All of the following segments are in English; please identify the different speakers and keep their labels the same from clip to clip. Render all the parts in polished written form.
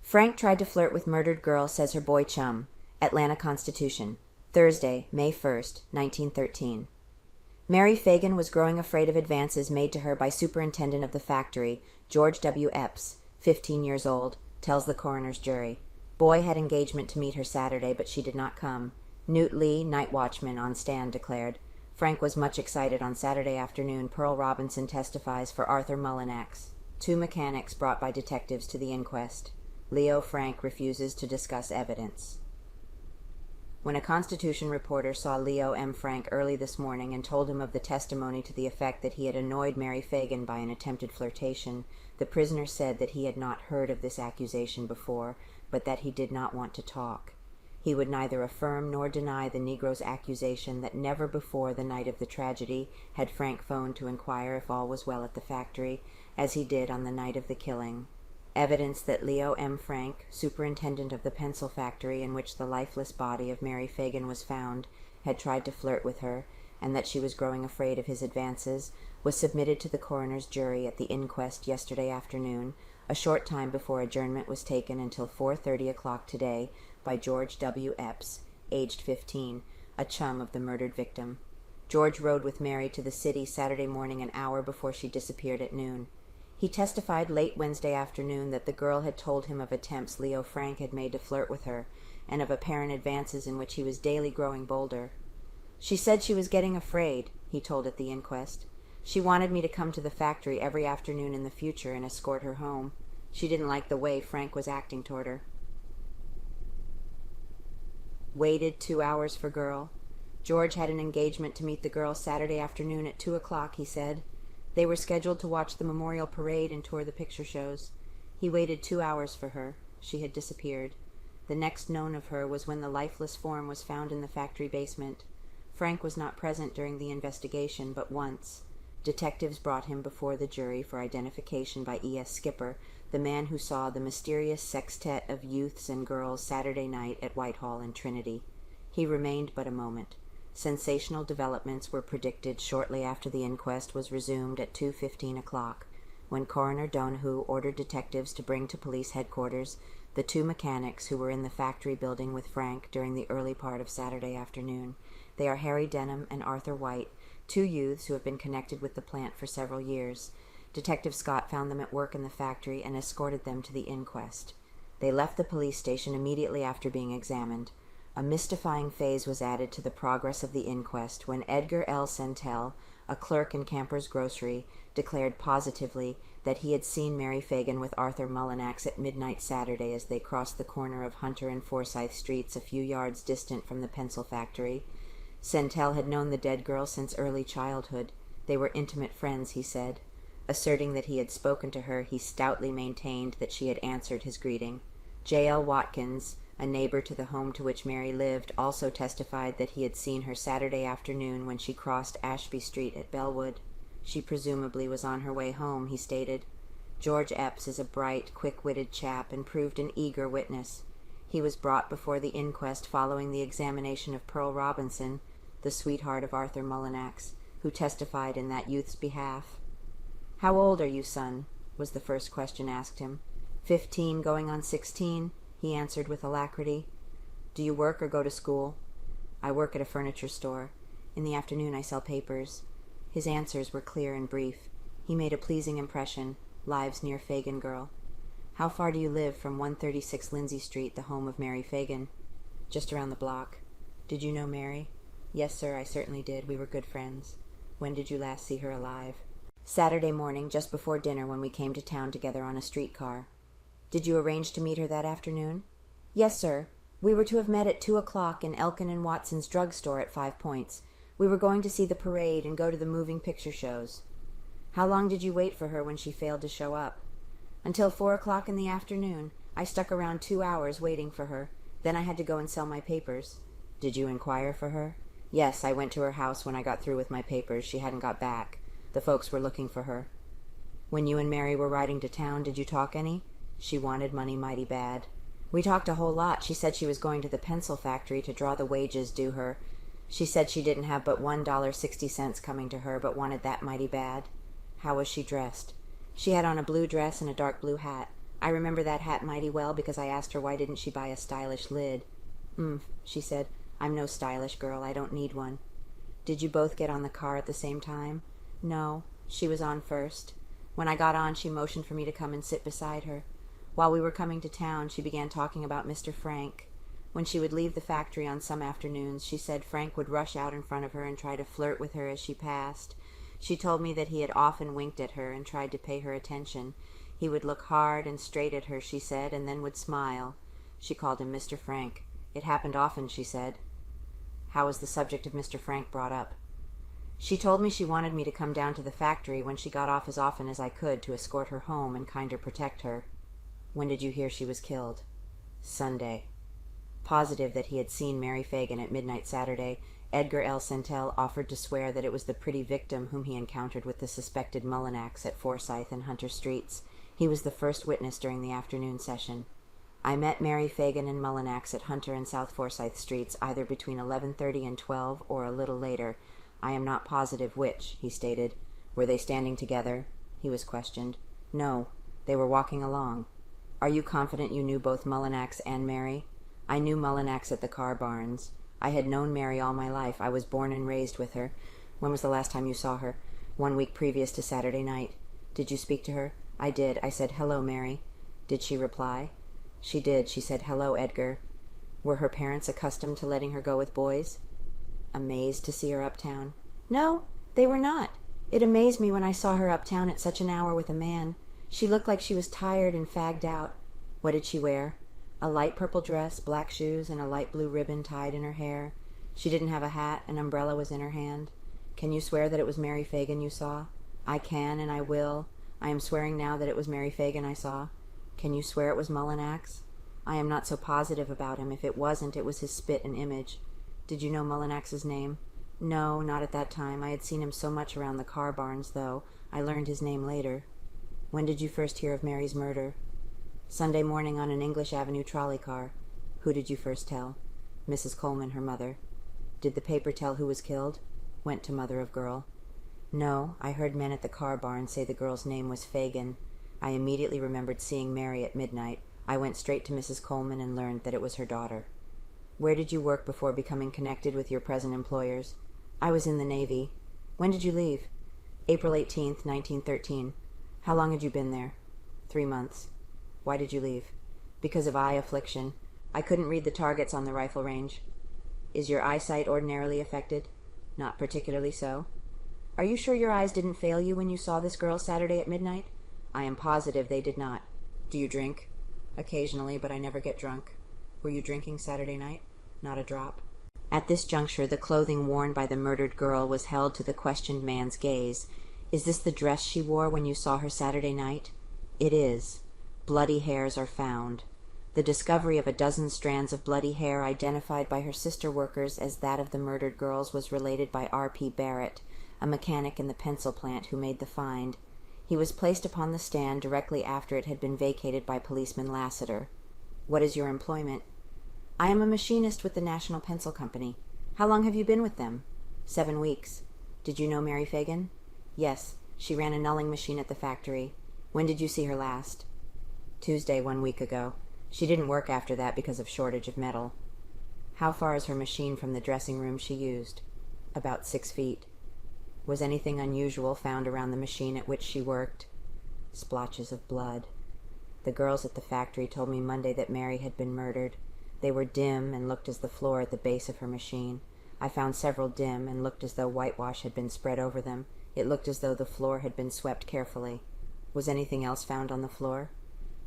Speaker 1: Frank tried to flirt with murdered girl, says her boy Chum. Atlanta Constitution. Thursday, May 1st, 1913. Mary Phagan was growing afraid of advances made to her by Superintendent of the factory, George W. Epps, 15 years old, tells the coroner's jury. Boy had engagement to meet her Saturday, but she did not come. Newt Lee, night watchman, on stand, declared. Frank was much excited on Saturday afternoon. Pearl Robinson testifies for Arthur Mullinax. 2 mechanics brought by detectives to the inquest. Leo Frank refuses to discuss evidence. When a Constitution reporter saw Leo M. Frank early this morning and told him of the testimony to the effect that he had annoyed Mary Phagan by an attempted flirtation, the prisoner said that he had not heard of this accusation before, but that he did not want to talk. He would neither affirm nor deny the Negro's accusation that never before the night of the tragedy had Frank phoned to inquire if all was well at the factory, as he did on the night of the killing. Evidence that Leo M. Frank, superintendent of the pencil factory in which the lifeless body of Mary Phagan was found, had tried to flirt with her, and that she was growing afraid of his advances, was submitted to the coroner's jury at the inquest yesterday afternoon, a short time before adjournment was taken until 4:30 o'clock today, by George W. Epps, aged 15, a chum of the murdered victim. George rode with Mary to the city Saturday morning an hour before she disappeared at noon. He testified late Wednesday afternoon that the girl had told him of attempts Leo Frank had made to flirt with her, and of apparent advances in which he was daily growing bolder. She said she was getting afraid, he told at the inquest. She wanted me to come to the factory every afternoon in the future and escort her home. She didn't like the way Frank was acting toward her. Waited 2 hours for girl. George had an engagement to meet the girl Saturday afternoon at 2 o'clock, he said. They were scheduled to watch the memorial parade and tour the picture shows. He waited 2 hours for her. She had disappeared. The next known of her was when the lifeless form was found in the factory basement. Frank was not present during the investigation, but once. Detectives brought him before the jury for identification by E.S. Skipper, the man who saw the mysterious sextet of youths and girls Saturday night at Whitehall and Trinity. He remained but a moment. Sensational developments were predicted shortly after the inquest was resumed at 2:15 o'clock, when Coroner Donahue ordered detectives to bring to police headquarters the 2 mechanics who were in the factory building with Frank during the early part of Saturday afternoon. They are Harry Denham and Arthur White, 2 youths who have been connected with the plant for several years. Detective Scott found them at work in the factory and escorted them to the inquest. They left the police station immediately after being examined. A mystifying phase was added to the progress of the inquest when Edgar L. Sentell, a clerk in Camper's Grocery, declared positively that he had seen Mary Phagan with Arthur Mullinax at midnight Saturday as they crossed the corner of Hunter and Forsyth Streets a few yards distant from the pencil factory. Sentell had known the dead girl since early childhood. They were intimate friends, he said. Asserting that he had spoken to her, he stoutly maintained that she had answered his greeting. J.L. Watkins, a neighbor to the home to which Mary lived, also testified that he had seen her Saturday afternoon when she crossed Ashby Street at Bellwood. She presumably was on her way home, he stated. George Epps is a bright, quick-witted chap and proved an eager witness. He was brought before the inquest following the examination of Pearl Robinson, the sweetheart of Arthur Mullinax, who testified in that youth's behalf. "How old are you, son?" was the first question asked him. 15 going on 16, he answered with alacrity. "Do you work or go to school?" "I work at a furniture store. In the afternoon I sell papers." His answers were clear and brief. He made a pleasing impression. Lives near Phagan girl. "How far do you live from 136 Lindsay Street, the home of Mary Phagan?" "Just around the block." "Did you know Mary?" "Yes, sir, I certainly did. We were good friends." "When did you last see her alive?" "Saturday morning, just before dinner, when we came to town together on a streetcar." "Did you arrange to meet her that afternoon?" "Yes, sir. We were to have met at 2 o'clock in Elkin and Watson's drugstore at 5 Points. We were going to see the parade and go to the moving picture shows." "How long did you wait for her when she failed to show up?" "Until 4 o'clock in the afternoon. I stuck around 2 hours waiting for her. Then I had to go and sell my papers." "Did you inquire for her?" "Yes, I went to her house when I got through with my papers. She hadn't got back. The folks were looking for her." "When you and Mary were riding to town, did you talk any?" "She wanted money mighty bad." "We talked a whole lot. She said she was going to the pencil factory to draw the wages due her. She said she didn't have but $1.60 coming to her, but wanted that mighty bad." "How was she dressed?" "She had on a blue dress and a dark blue hat. I remember that hat mighty well because I asked her why didn't she buy a stylish lid. She said, I'm no stylish girl, I don't need one. Did you both get on the car at the same time? No, she was on first. When I got on, she motioned for me to come and sit beside her. While we were coming to town, she began talking about Mr. Frank. When she would leave the factory on some afternoons, she said Frank would rush out in front of her and try to flirt with her as she passed. She told me that he had often winked at her and tried to pay her attention. He would look hard and straight at her, she said, and then would smile. She called him Mr. Frank. It happened often, she said. How was the subject of Mr. Frank brought up? She told me she wanted me to come down to the factory when she got off as often as I could to escort her home and kinder protect her. When did you hear she was killed? Sunday. Positive that he had seen Mary Phagan at midnight Saturday, Edgar L. Sentell offered to swear that it was the pretty victim whom he encountered with the suspected Mullinax at Forsyth and Hunter Streets. He was the first witness during the afternoon session. I met Mary Phagan and Mullinax at Hunter and South Forsyth Streets either between 11:30 and 12 or a little later. I am not positive which, he stated. Were they standing together? He was questioned. No, they were walking along. Are you confident you knew both Mullinax and Mary? I knew Mullinax at the car barns. I had known Mary all my life. I was born and raised with her. When was the last time you saw her? 1 week previous to Saturday night. Did you speak to her? I did. I said, hello, Mary. Did she reply? She did. She said, hello, Edgar. Were her parents accustomed to letting her go with boys? Amazed to see her uptown? No, they were not. It amazed me when I saw her uptown at such an hour with a man. She looked like she was tired and fagged out. What did she wear? A light purple dress, black shoes, and a light blue ribbon tied in her hair. She didn't have a hat. An umbrella was in her hand. Can you swear that it was Mary Phagan you saw? I can, and I will. I am swearing now that it was Mary Phagan I saw. Can you swear it was Mullinax? I am not so positive about him. If it wasn't, it was his spit and image. Did you know Mullinax's name? No, not at that time. I had seen him so much around the car barns, though. I learned his name later. When did you first hear of Mary's murder? Sunday morning on an English Avenue trolley car. Who did you first tell? Mrs. Coleman, her mother. Did the paper tell who was killed? Went to mother of girl. No, I heard men at the car barn say the girl's name was Phagan. I immediately remembered seeing Mary at midnight. I went straight to Mrs. Coleman and learned that it was her daughter. Where did you work before becoming connected with your present employers? I was in the Navy. When did you leave? April 18th, 1913. How long had you been there? 3 months. Why did you leave? Because of eye affliction. I couldn't read the targets on the rifle range. Is your eyesight ordinarily affected? Not particularly so. Are you sure your eyes didn't fail you when you saw this girl Saturday at midnight? I am positive they did not. Do you drink? Occasionally, but I never get drunk. Were you drinking Saturday night? Not a drop. At this juncture, the clothing worn by the murdered girl was held to the questioned man's gaze. Is this the dress she wore when you saw her Saturday night? It is. Bloody hairs are found. The discovery of a dozen strands of bloody hair identified by her sister workers as that of the murdered girls was related by R.P. Barrett, a mechanic in the pencil plant who made the find. He was placed upon the stand directly after it had been vacated by policeman Lassiter. What is your employment? I am a machinist with the National Pencil Company. How long have you been with them? 7 weeks. Did you know Mary Phagan? Yes, she ran a nulling machine at the factory. When did you see her last? Tuesday, 1 week ago. She didn't work after that because of shortage of metal. How far is her machine from the dressing room she used? About 6 feet. Was anything unusual found around the machine at which she worked? Splotches of blood. The girls at the factory told me Monday that Mary had been murdered. They were dim and looked as the floor at the base of her machine. I found several dim and looked as though whitewash had been spread over them. It looked as though the floor had been swept carefully. Was anything else found on the floor?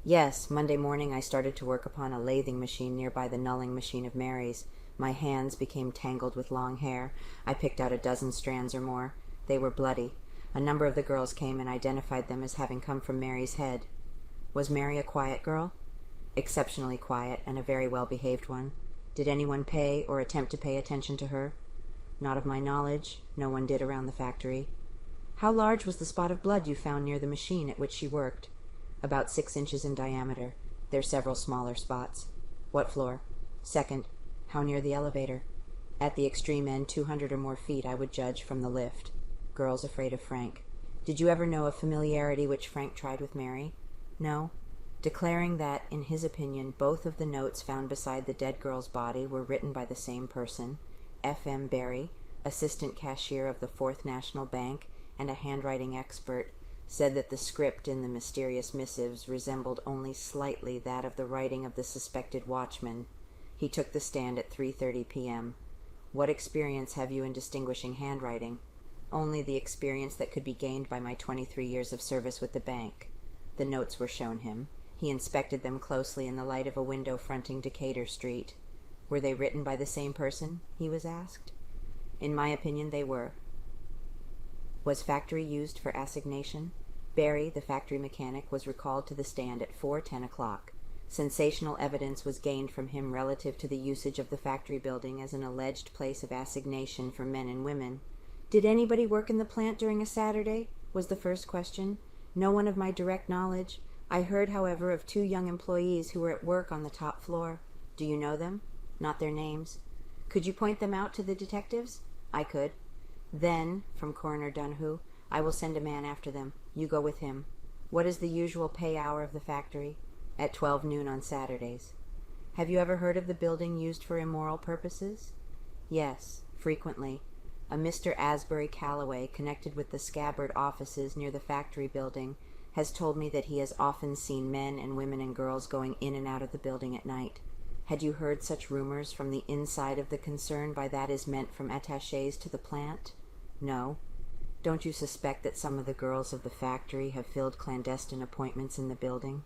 Speaker 1: Yes, Monday morning I started to work upon a lathing machine nearby the nulling machine of Mary's. My hands became tangled with long hair. I picked out a dozen strands or more. They were bloody. A number of the girls came and identified them as having come from Mary's head. Was Mary a quiet girl? Exceptionally quiet, and a very well-behaved one. Did anyone pay or attempt to pay attention to her? Not of my knowledge. No one did around the factory. How large was the spot of blood you found near the machine at which she worked? About 6 inches in diameter. There are several smaller spots. What floor? Second. How near the elevator? At the extreme end, 200 or more feet, I would judge, from the lift. Girls afraid of Frank. Did you ever know of familiarity which Frank tried with Mary? No. declaring that, in his opinion, both of the notes found beside the dead girl's body were written by the same person, F.M. Barry, assistant cashier of the Fourth National Bank and a handwriting expert, said that the script in the mysterious missives resembled only slightly that of the writing of the suspected watchman. He took the stand at 3:30 p.m. "What experience have you in distinguishing handwriting?" "Only the experience that could be gained by my 23 years of service with the bank." The notes were shown him. He inspected them closely in the light of a window fronting Decatur Street. "Were they written by the same person?" he was asked. "In my opinion, they were." Was factory used for assignation? Barry, the factory mechanic, was recalled to the stand at 4:10 o'clock. Sensational evidence was gained from him relative to the usage of the factory building as an alleged place of assignation for men and women. "Did anybody work in the plant during a Saturday?" was the first question. "No one of my direct knowledge. I heard, however, of 2 young employees who were at work on the top floor." "Do you know them?" "Not their names." "Could you point them out to the detectives?" "I could." "Then," from Coroner Dunhu, "I will send a man after them. You go with him." "What is the usual pay hour of the factory?" "At 12 noon on Saturdays." "Have you ever heard of the building used for immoral purposes?" "Yes, frequently. A Mr. Asbury Calloway, connected with the Scabbard offices near the factory building, has told me that he has often seen men and women and girls going in and out of the building at night. Had you heard such rumors from the inside of the concern? By that is meant from attachés to the plant?" "No." "Don't you suspect that some of the girls of the factory have filled clandestine appointments in the building?"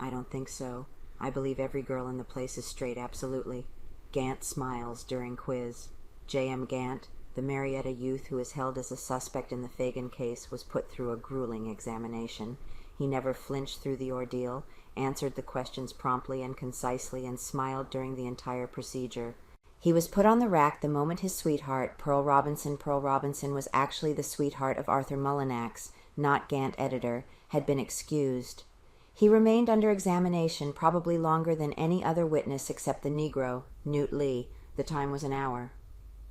Speaker 1: "I don't think so. I believe every girl in the place is straight, absolutely." Gant smiles during quiz. J.M. Gant, the Marietta youth who is held as a suspect in the Phagan case, was put through a grueling examination. He never flinched through the ordeal, answered the questions promptly and concisely, and smiled during the entire procedure. He was put on the rack the moment his sweetheart, Pearl Robinson, was actually the sweetheart of Arthur Mullinax, not Gant editor, had been excused. He remained under examination probably longer than any other witness except the Negro, Newt Lee. The time was an hour.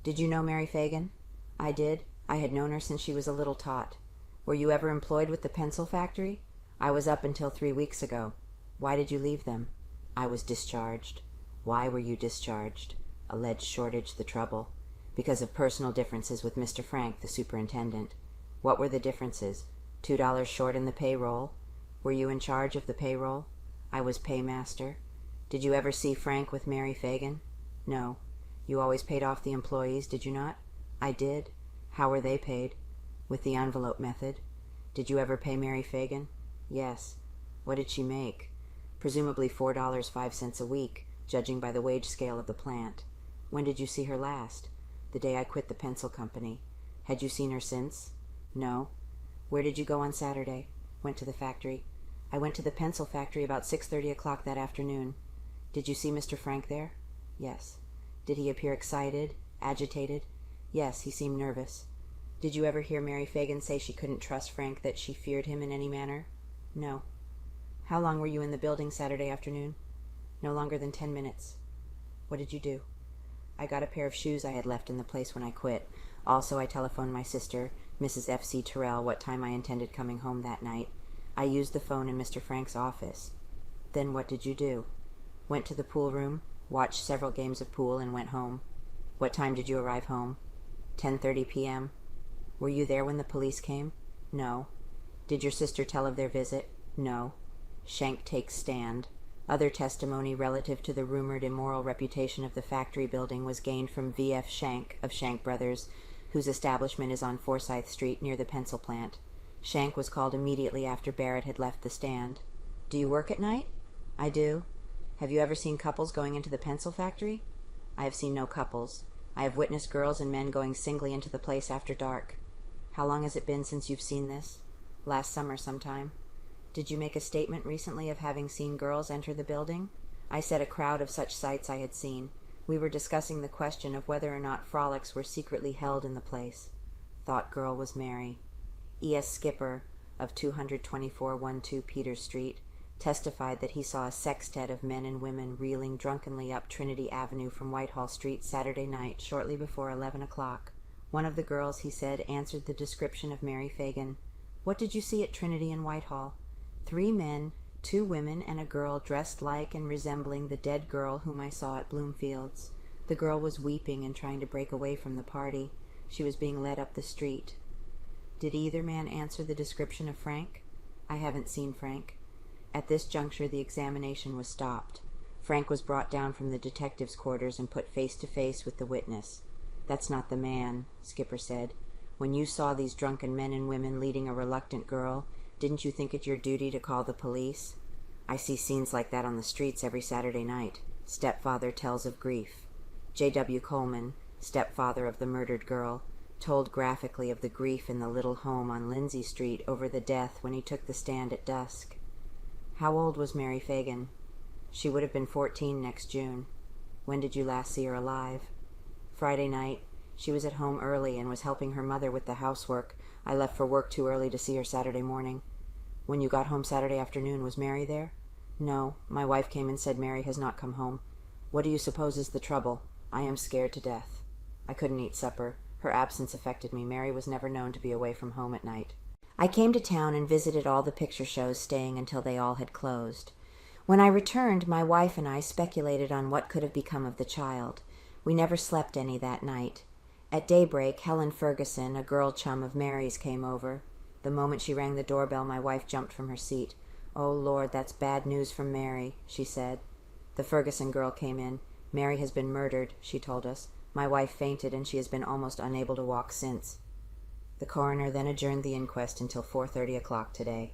Speaker 1: "Did you know Mary Phagan?" "I did. I had known her since she was a little tot." "Were you ever employed with the pencil factory?" "I was up until 3 weeks ago." "Why did you leave them?" "I was discharged." "Why were you discharged?" "Alleged shortage the trouble." "Because of personal differences with Mr. Frank, the superintendent." "What were the differences?" $2 short in the payroll." "Were you in charge of the payroll?" "I was paymaster." "Did you ever see Frank with Mary Phagan?" "No." "You always paid off the employees, did you not?" "I did." "How were they paid?" "With the envelope method." "Did you ever pay Mary Phagan?" "Yes." "What did she make?" "Presumably $4.05 a week, judging by the wage scale of the plant." "When did you see her last?" "The day I quit the pencil company." "Had you seen her since?" "No." "Where did you go on Saturday?" "Went to the factory." "I went to the pencil factory about 6:30 o'clock that afternoon." "Did you see Mr. Frank there?" "Yes." "Did he appear excited, agitated?" "Yes, he seemed nervous." "Did you ever hear Mary Phagan say she couldn't trust Frank, that she feared him in any manner?" "No." "How long were you in the building Saturday afternoon?" "No longer than 10 minutes." "What did you do?" "I got a pair of shoes I had left in the place when I quit. Also, I telephoned my sister, Mrs. F.C. Terrell, what time I intended coming home that night. I used the phone in Mr. Frank's office." "Then what did you do?" "Went to the pool room, watched several games of pool, and went home." "What time did you arrive home?" 10:30 p.m. "Were you there when the police came?" "No." "Did your sister tell of their visit?" "No." Schenck takes stand. Other testimony relative to the rumored immoral reputation of the factory building was gained from V.F. Schenck of Schenck Brothers, whose establishment is on Forsyth Street near the pencil plant. Schenck was called immediately after Barrett had left the stand. "Do you work at night?" "I do." "Have you ever seen couples going into the pencil factory?" "I have seen no couples. I have witnessed girls and men going singly into the place after dark." "How long has it been since you've seen this?" "Last summer sometime." "Did you make a statement recently of having seen girls enter the building?" "I said a crowd of such sights I had seen. We were discussing the question of whether or not frolics were secretly held in the place." "Thought girl was Mary." E.S. Skipper, of 22412 Peters Street, testified that he saw a sextet of men and women reeling drunkenly up Trinity Avenue from Whitehall Street Saturday night shortly before 11 o'clock. One of the girls, he said, answered the description of Mary Phagan. "What did you see at Trinity and Whitehall?" 3 men, 2 women and a girl dressed like and resembling the dead girl whom I saw at Bloomfield's. The girl was weeping and trying to break away from the party. She was being led up the street. Did either man answer the description of Frank? I haven't seen Frank. At this juncture the examination was stopped. Frank was brought down from the detective's quarters and put face to face with the witness. "That's not the man," Skipper said. "When you saw these drunken men and women leading a reluctant girl, didn't you think it your duty to call the police? I see scenes like that on the streets every Saturday night. Stepfather tells of grief." J.W. Coleman, stepfather of the murdered girl, told graphically of the grief in the little home on Lindsay Street over the death when he took the stand at dusk. "How old was Mary Phagan?" "She would have been 14 next June." "When did you last see her alive?" "Friday night. She was at home early and was helping her mother with the housework. I left for work too early to see her Saturday morning." "When you got home Saturday afternoon, was Mary there?" "No. My wife came and said Mary has not come home." "What do you suppose is the trouble?" "I am scared to death. I couldn't eat supper. Her absence affected me. Mary was never known to be away from home at night." I came to town and visited all the picture shows, staying until they all had closed. When I returned, my wife and I speculated on what could have become of the child. We never slept any that night. At daybreak, Helen Ferguson, a girl chum of Mary's, came over. The moment she rang the doorbell, my wife jumped from her seat. "Oh, Lord, that's bad news from Mary," she said. The Ferguson girl came in. "Mary has been murdered," she told us. "My wife fainted, and she has been almost unable to walk since." The coroner then adjourned the inquest until 4:30 o'clock today.